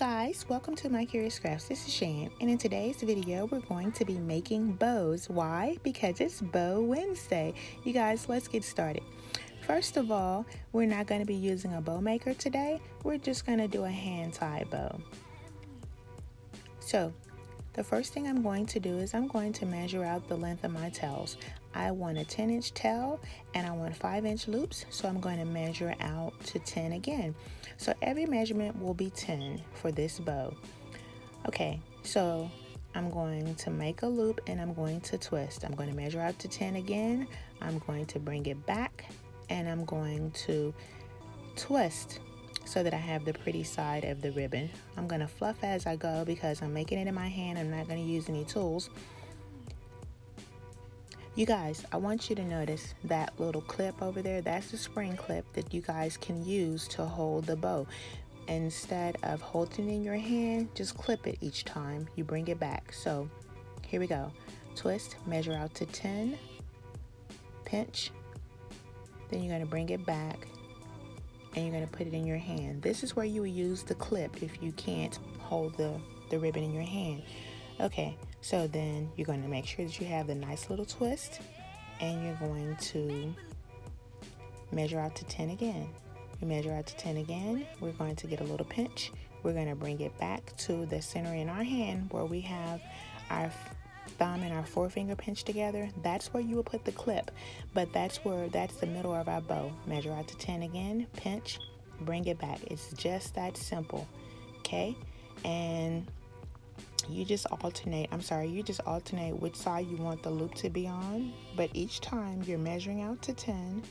guys, welcome to My Curious Crafts. This is Shan, and in today's video we're going to be making bows. Why? Because it's Bow Wednesday. You guys, let's get started. First of all, we're not going to be using a bow maker today. We're just going to do a hand-tied bow. So the first thing I'm going to do is I'm going to measure out the length of my tails. I want a 10-inch tail and I want 5-inch loops, so I'm going to measure out to 10 again. So every measurement will be 10 for this bow. Okay, so I'm going to make a loop and I'm going to twist. I'm going to measure out to 10 again. I'm going to bring it back and I'm going to twist so that I have the pretty side of the ribbon. I'm going to fluff as I go because I'm making it in my hand. I'm not going to use any tools. You guys, I want you to notice that little clip over there. That's the spring clip that you guys can use to hold the bow. Instead of holding it in your hand, just clip it each time you bring it back. So here we go. Twist, measure out to 10, pinch, then you're going to bring it back and you're going to put it in your hand. This is where you would use the clip if you can't hold the ribbon in your hand. Okay, so then you're going to make sure that you have the nice little twist and you're going to measure out to 10 again. You measure out to 10 again, we're going to get a little pinch. We're going to bring it back to the center in our hand where we have our thumb and our forefinger pinched together. That's where you will put the clip, but that's the middle of our bow. Measure out to 10 again, pinch, bring it back. It's just that simple, okay? And you just alternate which side you want the loop to be on, but each time you're measuring out to 10,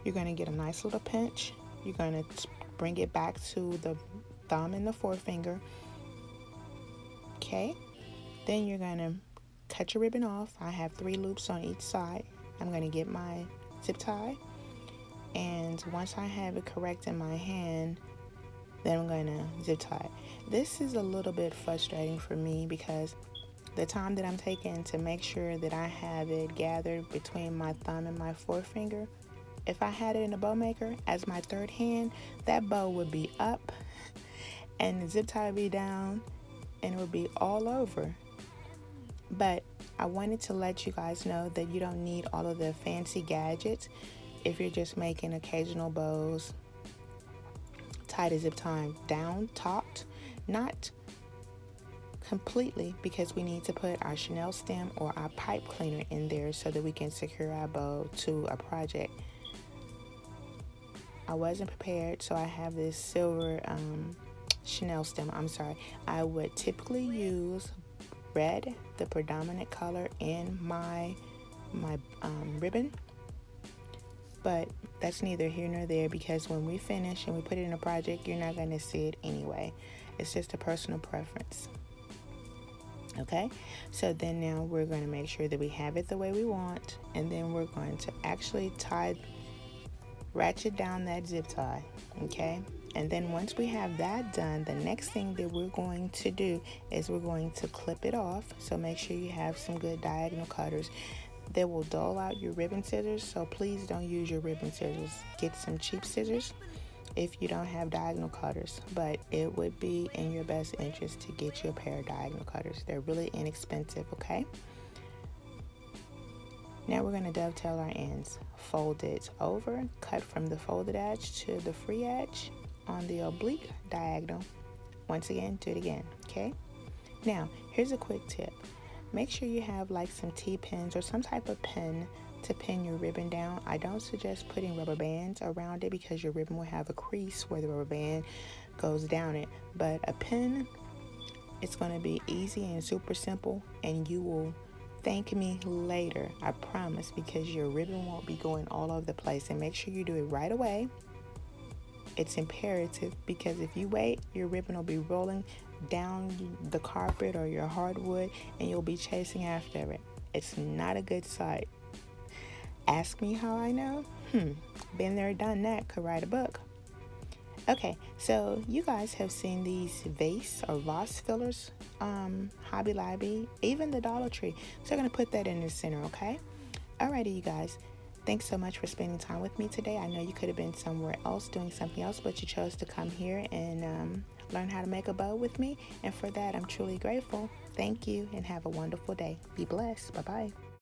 you're going to get a nice little pinch. You're going to bring it back to the thumb and the forefinger, okay? Then you're going to cut your ribbon off. I have 3 loops on each side. I'm going to get my zip tie, and once I have it correct in my hand, then I'm going to zip tie. This is a little bit frustrating for me because the time that I'm taking to make sure that I have it gathered between my thumb and my forefinger, if I had it in a bow maker as my third hand, that bow would be up and the zip tie would be down and it would be all over. But I wanted to let you guys know that you don't need all of the fancy gadgets if you're just making occasional bows. Tie the zip tie down, taut, not completely, because we need to put our Chanel stem or our pipe cleaner in there so that we can secure our bow to a project. I wasn't prepared, so I have this silver Chanel stem. I would typically use red, the predominant color in my ribbon, but that's neither here nor there because when we finish and we put it in a project, you're not going to see it anyway. It's just a personal preference. Okay, so then now we're going to make sure that we have it the way we want, and then we're going to actually ratchet down that zip tie, okay? And then once we have that done, the next thing that we're going to do is we're going to clip it off. So make sure you have some good diagonal cutters that will dull out your ribbon scissors. So please don't use your ribbon scissors. Get some cheap scissors if you don't have diagonal cutters, but it would be in your best interest to get you a pair of diagonal cutters. They're really inexpensive, okay? Now we're going to dovetail our ends. Fold it over, cut from the folded edge to the free edge on the oblique diagonal. Once again, do it again, okay? Now, here's a quick tip. Make sure you have like some T-pins or some type of pin to pin your ribbon down. I don't suggest putting rubber bands around it because your ribbon will have a crease where the rubber band goes down it. But a pin, it's going to be easy and super simple, and you will thank me later, I promise, because your ribbon won't be going all over the place. And make sure you do it right away. It's imperative because if you wait, your ribbon will be rolling down the carpet or your hardwood and you'll be chasing after it. It's not a good sight. Ask me how I know? Been there, done that, could write a book. Okay, so you guys have seen these vase or vase fillers, Hobby Lobby, even the Dollar Tree. So I'm going to put that in the center, okay? Alrighty, you guys. Thanks so much for spending time with me today. I know you could have been somewhere else doing something else, but you chose to come here and learn how to make a bow with me. And for that, I'm truly grateful. Thank you and have a wonderful day. Be blessed. Bye-bye.